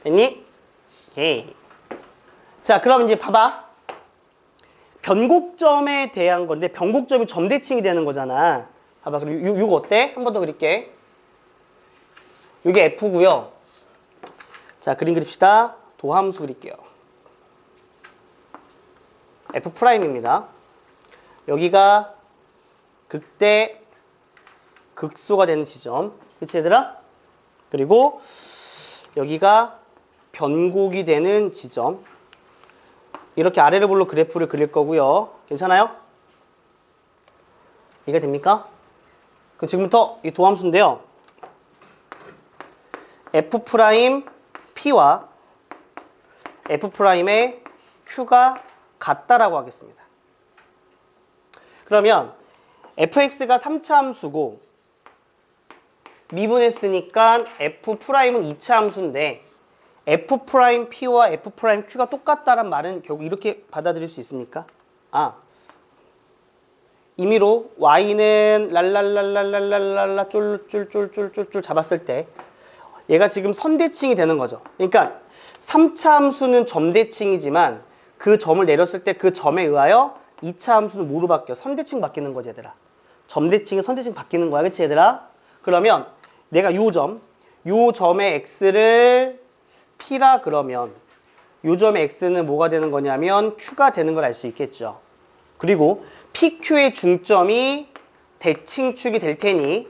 됐니? 오케이. 자, 그럼 이제 봐봐. 변곡점에 대한 건데 변곡점이 점대칭이 되는 거잖아. 봐봐. 그럼 요거 어때? 한 번 더 그릴게. 요게 F고요. 자, 그림 그립시다. 도함수 그릴게요. F'입니다. 여기가 극대 극소가 되는 지점. 그치 얘들아? 그리고 여기가 변곡이 되는 지점. 이렇게 아래로 볼로 그래프를 그릴 거고요. 괜찮아요? 이해가 됩니까? 그럼 지금부터 이 도함수인데요. F'P와 F'의 Q가 같다라고 하겠습니다. 그러면 fx가 3차 함수고 미분했으니까 F'은 2차 함수인데 F'P와 F'Q가 똑같다란 말은 결국 이렇게 받아들일 수 있습니까? 아, 임의로 y는 랄랄랄랄랄랄랄라 쫄쫄쫄쫄쫄쫄 잡았을 때 얘가 지금 선대칭이 되는 거죠. 그러니까 3차 함수는 점대칭이지만 그 점을 내렸을 때 그 점에 의하여 2차 함수는 뭐로 바뀌어? 선대칭 바뀌는 거지 얘들아. 점대칭이 선대칭 바뀌는 거야. 그치 얘들아? 그러면 내가 요 점의 x를 p라 그러면 요 점의 x는 뭐가 되는 거냐면 q가 되는 걸 알 수 있겠죠. 그리고 pq의 중점이 대칭축이 될 테니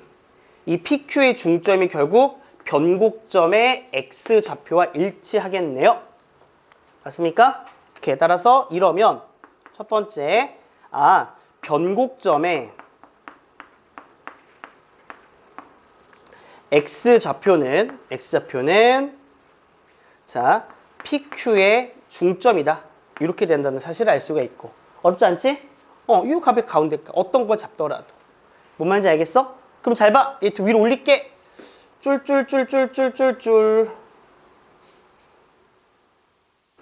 이 pq의 중점이 결국 변곡점의 x좌표와 일치하겠네요. 맞습니까? 이렇게 따라서 이러면 첫 번째, 변곡점의 x좌표는 자, PQ의 중점이다. 이렇게 된다는 사실을 알 수가 있고. 어렵지 않지? 이 값의 가운데 어떤 걸 잡더라도. 뭔 말인지 알겠어? 그럼 잘 봐. 얘 위로 올릴게. 쫄쫄쫄쫄쫄쫄쫄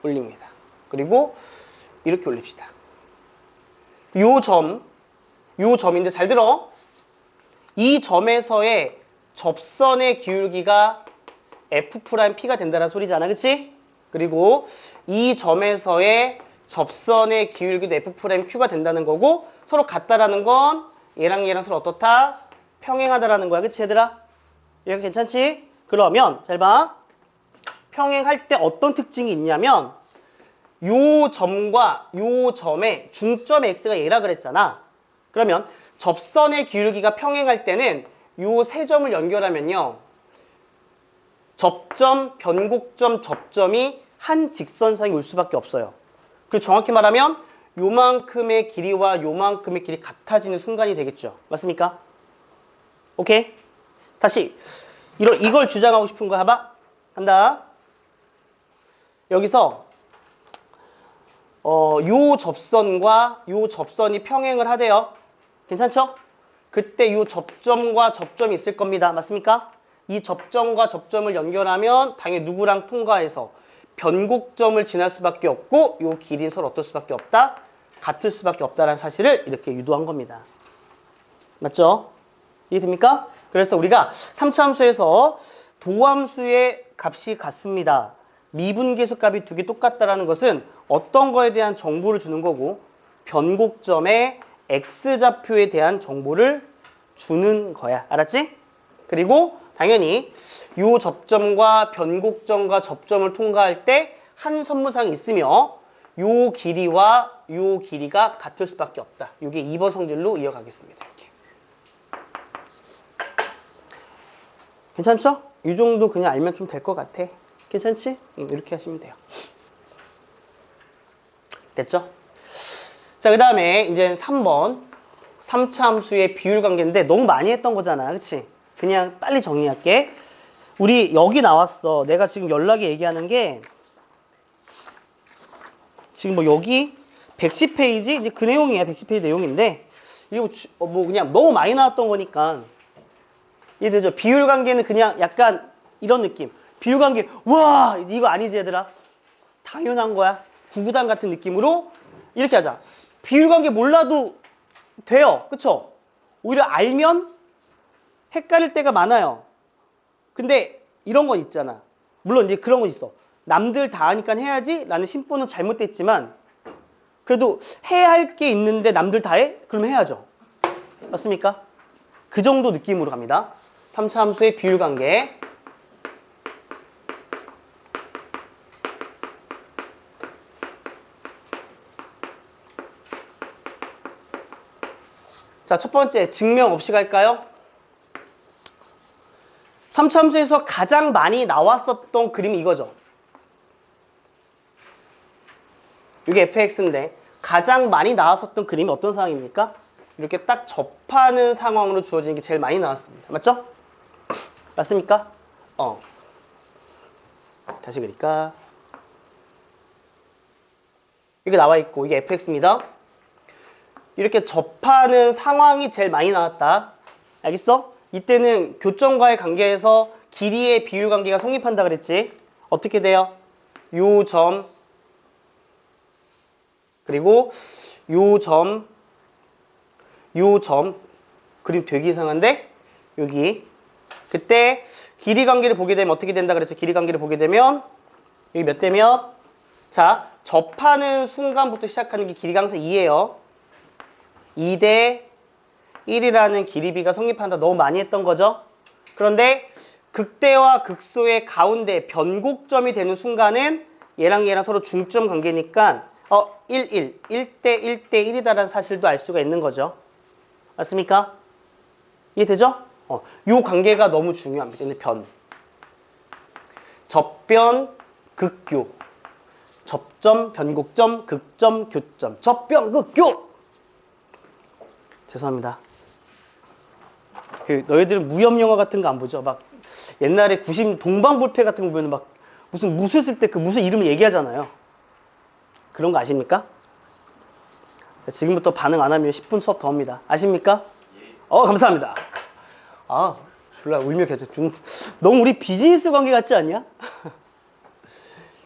올립니다. 그리고 이렇게 올립시다. 요 점인데 잘 들어. 이 점에서의 접선의 기울기가 F'P가 된다는 소리잖아. 그치? 그리고 이 점에서의 접선의 기울기도 F'Q가 된다는 거고 서로 같다라는 건 얘랑 서로 어떻다? 평행하다라는 거야. 그치 얘들아? 얘가 괜찮지? 그러면 잘 봐. 평행할 때 어떤 특징이 있냐면 요 점과 요 점의 중점의 x가 얘라 그랬잖아. 그러면 접선의 기울기가 평행할 때는 요 세 점을 연결하면요. 접점, 변곡점, 접점이 한 직선상에 올 수밖에 없어요. 그리고 정확히 말하면 요만큼의 길이와 요만큼의 길이 같아지는 순간이 되겠죠. 맞습니까? 오케이? 다시 이걸 주장하고 싶은 거 봐봐. 간다. 여기서 요 접선과 요 접선이 평행을 하대요. 괜찮죠? 그때 요 접점과 접점이 있을 겁니다. 맞습니까? 이 접점과 접점을 연결하면 당연히 누구랑 통과해서 변곡점을 지날 수밖에 없고 요 길이는 서로 어떨 수밖에 없다? 같을 수밖에 없다라는 사실을 이렇게 유도한 겁니다. 맞죠? 이해됩니까? 그래서 우리가 3차 함수에서 도함수의 값이 같습니다. 미분계수값이 두 개 똑같다라는 것은 어떤 거에 대한 정보를 주는 거고 변곡점의 x좌표에 대한 정보를 주는 거야. 알았지? 그리고 당연히 요 접점과 변곡점과 접점을 통과할 때 한 선무상이 있으며 요 길이와 요 길이가 같을 수밖에 없다. 이게 2번 성질로 이어가겠습니다. 이렇게. 괜찮죠? 이 정도 그냥 알면 좀 될 것 같아. 괜찮지? 이렇게 하시면 돼요. 됐죠? 자, 그 다음에 이제 3번 3차 함수의 비율 관계인데 너무 많이 했던 거잖아. 그치? 그냥 빨리 정리할게. 우리 여기 나왔어. 내가 지금 연락에 얘기하는 게 지금 뭐 여기 110페이지 이제 그 내용이야. 110페이지 내용인데 이거 뭐 그냥 너무 많이 나왔던 거니까 이해되죠? 비율 관계는 그냥 약간 이런 느낌. 비율 관계 와 이거 아니지 얘들아. 당연한 거야. 구구단 같은 느낌으로 이렇게 하자. 비율관계 몰라도 돼요. 그쵸? 오히려 알면 헷갈릴 때가 많아요. 근데 이런 건 있잖아. 물론 이제 그런 건 있어. 남들 다 하니까 해야지 라는 심보는 잘못됐지만 그래도 해야 할 게 있는데 남들 다 해? 그럼 해야죠. 맞습니까? 그 정도 느낌으로 갑니다. 3차 함수의 비율관계. 자, 첫 번째 증명 없이 갈까요? 3차 함수에서 가장 많이 나왔었던 그림이 이거죠. 이게 fx인데 가장 많이 나왔었던 그림이 어떤 상황입니까? 이렇게 딱 접하는 상황으로 주어지는 게 제일 많이 나왔습니다. 맞죠? 맞습니까? 다시 그릴까? 이게 나와 있고 이게 fx입니다. 이렇게 접하는 상황이 제일 많이 나왔다. 알겠어? 이때는 교점과의 관계에서 길이의 비율 관계가 성립한다 그랬지? 어떻게 돼요? 요 점 그리고 요 점 그림 되게 이상한데? 여기 그때 길이 관계를 보게 되면 어떻게 된다 그랬죠? 길이 관계를 보게 되면 여기 몇 대 몇? 자, 접하는 순간부터 시작하는 게 길이가 항상 2예요. 2대 1이라는 길이비가 성립한다. 너무 많이 했던 거죠. 그런데 극대와 극소의 가운데 변곡점이 되는 순간은 얘랑 얘랑 서로 중점 관계니까 1대 1대 1이다라는 사실도 알 수가 있는 거죠. 맞습니까? 이해되죠? 요 관계가 너무 중요합니다. 근데 접변, 극교. 접점, 변곡점, 극점, 교점. 접변, 극교! 죄송합니다. 너희들은 무협 영화 같은 거 안 보죠? 막 옛날에 90 동방불패 같은 거 보면 막 무슨 무술 쓸 때 그 무술 이름을 얘기하잖아요. 그런 거 아십니까? 지금부터 반응 안 하면 10분 수업 더 합니다. 아십니까? 감사합니다. 졸라 울며 계속 너무 우리 비즈니스 관계 같지 않냐?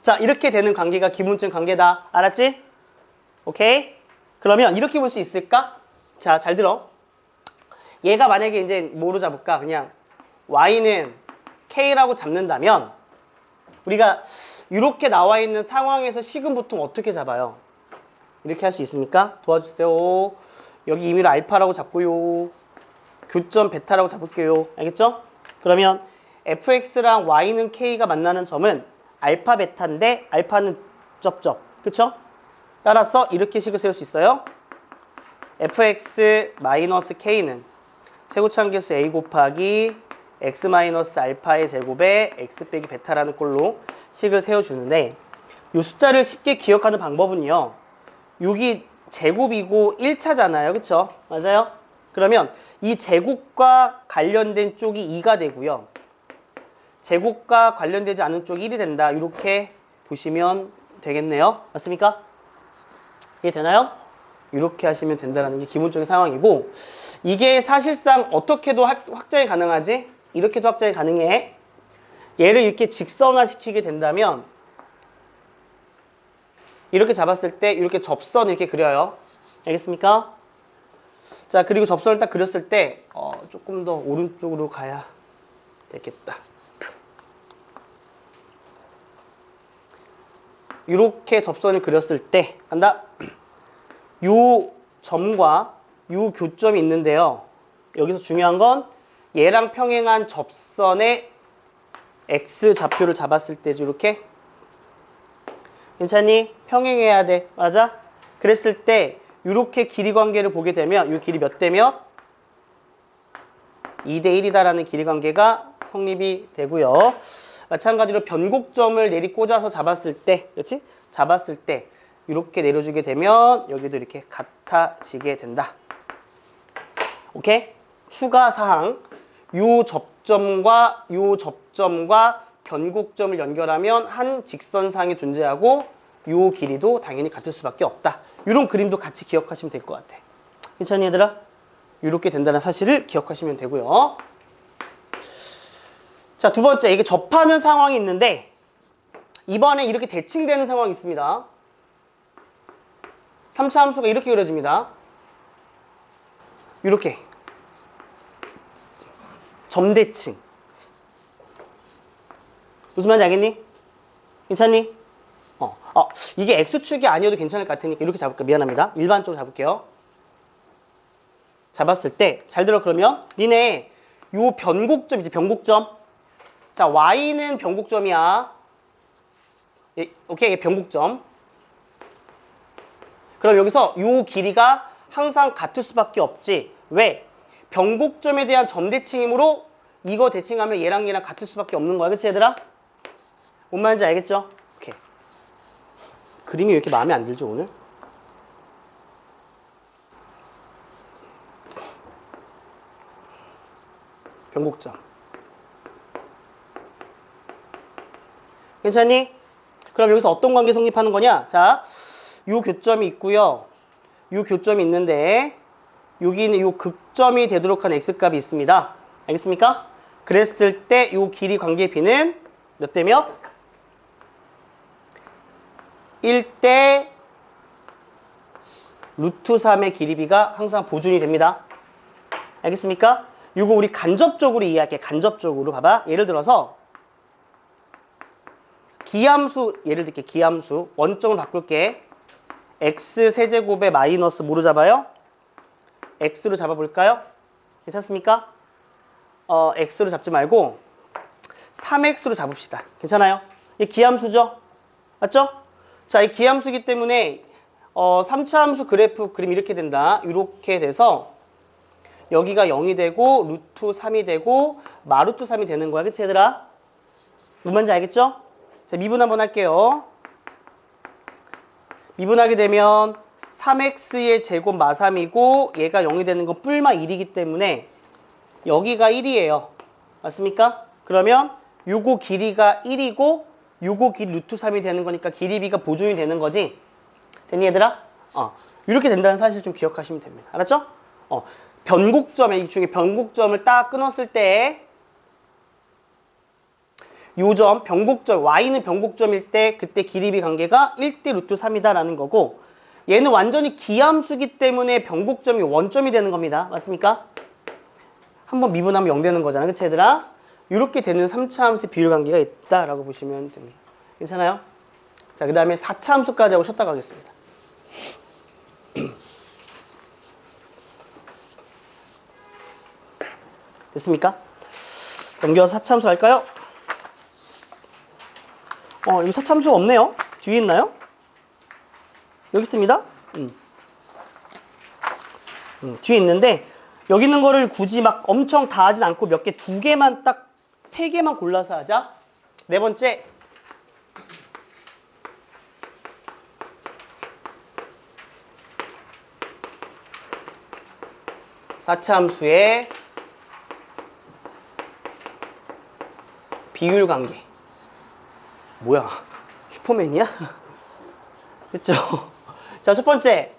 자, 이렇게 되는 관계가 기본적인 관계다. 알았지? 오케이? 그러면 이렇게 볼 수 있을까? 자, 잘 들어. 얘가 만약에 이제 뭐로 잡을까? 그냥 y는 k라고 잡는다면 우리가 이렇게 나와 있는 상황에서 식은 보통 어떻게 잡아요? 이렇게 할 수 있습니까? 도와주세요. 여기 임의로 알파라고 잡고요. 교점 베타라고 잡을게요. 알겠죠? 그러면 fx랑 y는 k가 만나는 점은 알파 베타인데 알파는 쩝쩝. 그쵸? 따라서 이렇게 식을 세울 수 있어요. fx 마이너스 k는 최고차함계수 a 곱하기 x 마이너스 알파의 제곱에 x 빼기 베타라는 꼴로 식을 세워주는데 이 숫자를 쉽게 기억하는 방법은요. 여기 제곱이고 1차잖아요. 그쵸? 맞아요? 그러면 이 제곱과 관련된 쪽이 2가 되고요. 제곱과 관련되지 않은 쪽이 1이 된다. 이렇게 보시면 되겠네요. 맞습니까? 이해 되나요? 이렇게 하시면 된다는 게 기본적인 상황이고 이게 사실상 어떻게도 확장이 가능하지? 이렇게도 확장이 가능해. 얘를 이렇게 직선화 시키게 된다면 이렇게 잡았을 때 이렇게 접선 이렇게 그려요. 알겠습니까? 자, 그리고 접선을 딱 그렸을 때 조금 더 오른쪽으로 가야 되겠다. 이렇게 접선을 그렸을 때 간다. 요 점과 요 교점이 있는데요. 여기서 중요한 건 얘랑 평행한 접선의 x 좌표를 잡았을 때죠. 이렇게. 괜찮니? 평행해야 돼. 맞아? 그랬을 때 이렇게 길이 관계를 보게 되면 이 길이 몇 대 몇? 2대 1이다라는 길이 관계가 성립이 되고요. 마찬가지로 변곡점을 내리 꽂아서 잡았을 때, 그렇지? 잡았을 때 이렇게 내려주게 되면 여기도 이렇게 같아지게 된다. 오케이? 추가 사항. 요 접점과 변곡점을 연결하면 한 직선상이 존재하고 요 길이도 당연히 같을 수밖에 없다. 이런 그림도 같이 기억하시면 될 것 같아. 괜찮니 얘들아? 이렇게 된다는 사실을 기억하시면 되고요. 자, 두 번째, 이게 접하는 상황이 있는데 이번에 이렇게 대칭되는 상황이 있습니다. 3차 함수가 이렇게 그려집니다. 이렇게 점대칭. 무슨 말인지 알겠니? 괜찮니? 이게 X축이 아니어도 괜찮을 것 같으니까 이렇게 잡을게요. 미안합니다. 일반적으로 잡을게요. 잡았을 때, 잘 들어, 그러면 니네 요 변곡점이지, 변곡점. 자, Y는 변곡점이야. 오케이, 변곡점. 그럼 여기서 요 길이가 항상 같을 수밖에 없지. 왜? 변곡점에 대한 점대칭이므로 이거 대칭하면 얘랑 같을 수밖에 없는 거야. 그치, 얘들아? 뭔 말인지 알겠죠? 오케이. 그림이 왜 이렇게 마음에 안 들죠, 오늘? 변곡점. 괜찮니? 그럼 여기서 어떤 관계 성립하는 거냐? 자, 요 교점이 있고요. 요 교점이 있는데 여기는 요 극점이 되도록 한 x값이 있습니다. 알겠습니까? 그랬을 때 요 길이 관계 b는 몇 대 몇? 1대 루트 3의 길이 b가 항상 보존이 됩니다. 알겠습니까? 요거 우리 간접적으로 이해할게. 간접적으로 봐봐. 예를 들어서 기함수, 예를 들게 기함수 원점을 바꿀게. x 세제곱에 마이너스 뭐로 잡아요? x로 잡아볼까요? 괜찮습니까? x로 잡지 말고 3x로 잡읍시다. 괜찮아요? 이 기함수죠? 맞죠? 자, 이 기함수기 때문에 3차 함수 그래프 그림 이렇게 된다. 이렇게 돼서 여기가 0이 되고 루트 3이 되고 마루트 3이 되는 거야. 그치 얘들아? 뭔 말인지 알겠죠? 자, 미분 한번 할게요. 미분하게 되면 3x의 제곱 마3이고 얘가 0이 되는 건 뿔마 1이기 때문에 여기가 1이에요. 맞습니까? 그러면 요거 길이가 1이고 요거 길이 루트 3이 되는 거니까 길이 b가 보존이 되는 거지. 됐니 얘들아? 이렇게 된다는 사실 좀 기억하시면 됩니다. 알았죠? 변곡점에 이 중에 변곡점을 딱 끊었을 때 요점 변곡점 y는 변곡점일 때 그때 길이 b 관계가 1대 루트 3이다 라는 거고 얘는 완전히 기함수기 때문에 변곡점이 원점이 되는 겁니다. 맞습니까? 한번 미분하면 0 되는 거잖아. 그치 얘들아? 이렇게 되는 3차 함수의 비율 관계가 있다라고 보시면 됩니다. 괜찮아요? 자, 그 다음에 4차 함수까지 하고 쉬었다 가겠습니다. 됐습니까? 넘겨서 4차 함수 할까요? 여기 4차 함수가 없네요. 뒤에 있나요? 여기 있습니다. 뒤에 있는데 여기 있는 거를 굳이 막 엄청 다 하진 않고 몇 개, 2개만 딱 3개만 골라서 하자. 네 번째. (4차) 함수의 비율 관계. 뭐야? 슈퍼맨이야? 그쵸? 자, 첫 번째.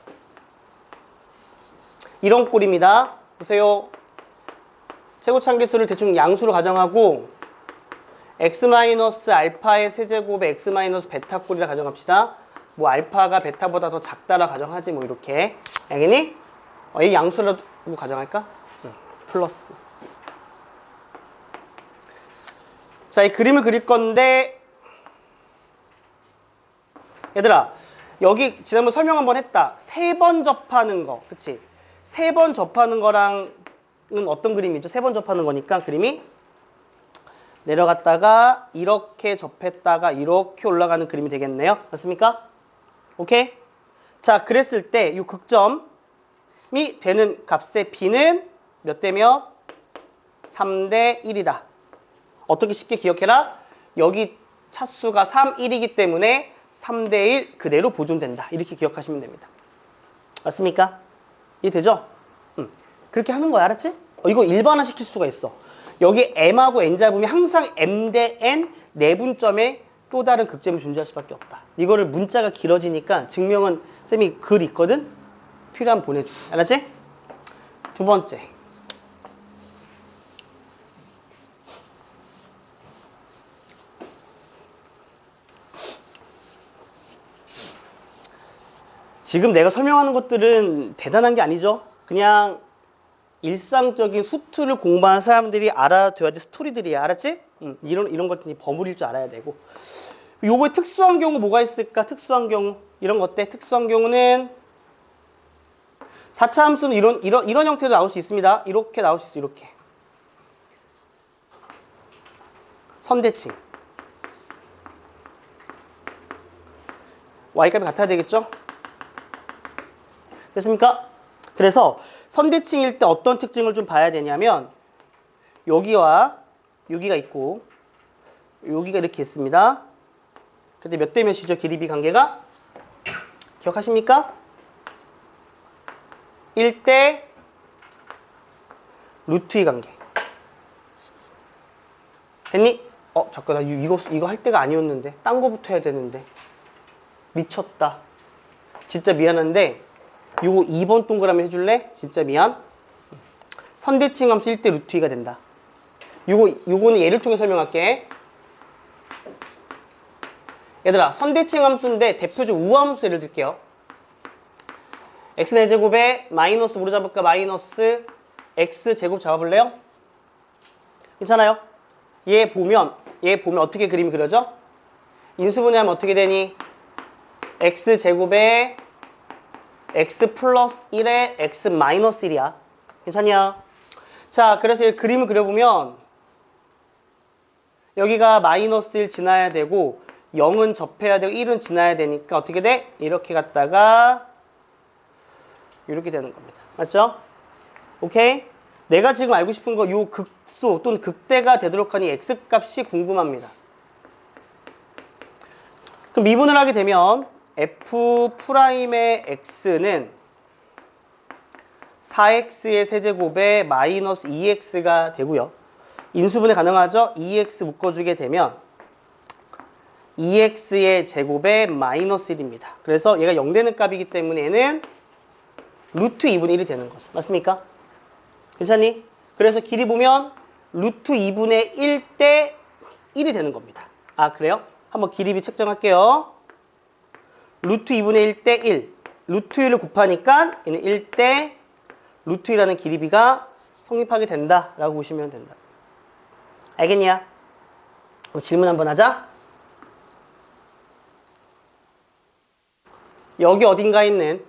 이런 꼴입니다. 보세요. 최고차함계수를 대충 양수로 가정하고 x-알파의 세제곱에 x-베타 꼴이라 가정합시다. 뭐 알파가 베타보다 더 작다라 가정하지 뭐 이렇게. 알겠니? 이 양수라도 가정할까? 플러스. 자, 이 그림을 그릴 건데 얘들아 여기 지난번 설명 한번 했다. 3번 접하는 거. 그치? 3번 접하는 거랑은 어떤 그림이죠? 3번 접하는 거니까 그림이 내려갔다가 이렇게 접했다가 이렇게 올라가는 그림이 되겠네요. 맞습니까? 오케이? 자, 그랬을 때 이 극점이 되는 값의 b는 몇 대 몇? 3대 1이다. 어떻게 쉽게 기억해라? 여기 차수가 3, 1이기 때문에 3대 1 그대로 보존된다. 이렇게 기억하시면 됩니다. 맞습니까? 이해되죠? 그렇게 하는 거야. 알았지? 이거 일반화 시킬 수가 있어. 여기 m하고 n 잡으면 항상 m 대 n 내분점에 또 다른 극점이 존재할 수밖에 없다. 이거를 문자가 길어지니까 증명은 쌤이 글 있거든? 필요하면 보내줄게. 알았지? 두 번째. 지금 내가 설명하는 것들은 대단한 게 아니죠. 그냥 일상적인 수투를 공부하는 사람들이 알아둬야 될 스토리들이야. 알았지? 이런 것들이 버무릴 줄 알아야 되고. 요거에 특수한 경우 뭐가 있을까? 특수한 경우. 이런 거 어때? 특수한 경우는 4차 함수는 이런 형태로 나올 수 있습니다. 이렇게 나올 수 있어. 이렇게. 선대칭. y값이 같아야 되겠죠? 됐습니까? 그래서 선대칭일 때 어떤 특징을 좀 봐야 되냐면 여기와 여기가 있고 여기가 이렇게 있습니다. 근데 몇 대 몇이죠? 길이 비 관계가? 기억하십니까? 1대 루트 2 관계. 됐니? 잠깐 나 이거 할 때가 아니었는데 딴 거부터 해야 되는데 미쳤다. 진짜 미안한데 요거 2번 동그라미 해줄래? 진짜 미안. 선대칭 함수 1대 루트 2가 된다. 요거는 예를 통해 설명할게. 얘들아, 선대칭 함수인데 대표적 우함수 예를 들게요. x4제곱에 마이너스 뭐로 잡을까? 마이너스 x제곱 잡아볼래요? 괜찮아요? 얘 보면 어떻게 그림이 그려져? 인수분해하면 어떻게 되니? x제곱에 x 플러스 1에 x 마이너스 1이야. 괜찮냐? 자, 그래서 이 그림을 그려보면 여기가 마이너스 1 지나야 되고 0은 접해야 되고 1은 지나야 되니까 어떻게 돼? 이렇게 갔다가 이렇게 되는 겁니다. 맞죠? 오케이? 내가 지금 알고 싶은 거 요 극소 또는 극대가 되도록 하니 x값이 궁금합니다. 그럼 미분을 하게 되면 f'의 x는 4x의 세제곱에 마이너스 2x가 되고요. 인수분해 가능하죠? 2x 묶어주게 되면 2x의 제곱에 마이너스 1입니다. 그래서 얘가 0 되는 값이기 때문에 얘는 루트 2분의 1이 되는 거죠. 맞습니까? 괜찮니? 그래서 길이 보면 루트 2분의 1대 1이 되는 겁니다. 아, 그래요? 한번 길이비 책정할게요. 루트 2분의 1대 1. 루트 1을 곱하니까 얘는 1대 루트 1이라는 길이비가 성립하게 된다라고 보시면 된다. 알겠냐? 그럼 질문 한번 하자. 여기 어딘가에 있는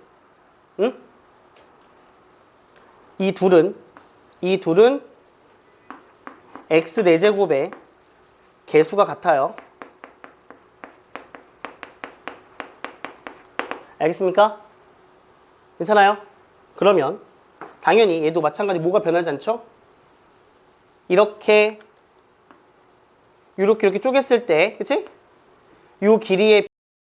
이 둘은 x 4제곱의 개수가 같아요. 알겠습니까? 괜찮아요? 그러면 당연히 얘도 마찬가지 뭐가 변하지 않죠? 이렇게 쪼갰을 때, 그치? 요 길이의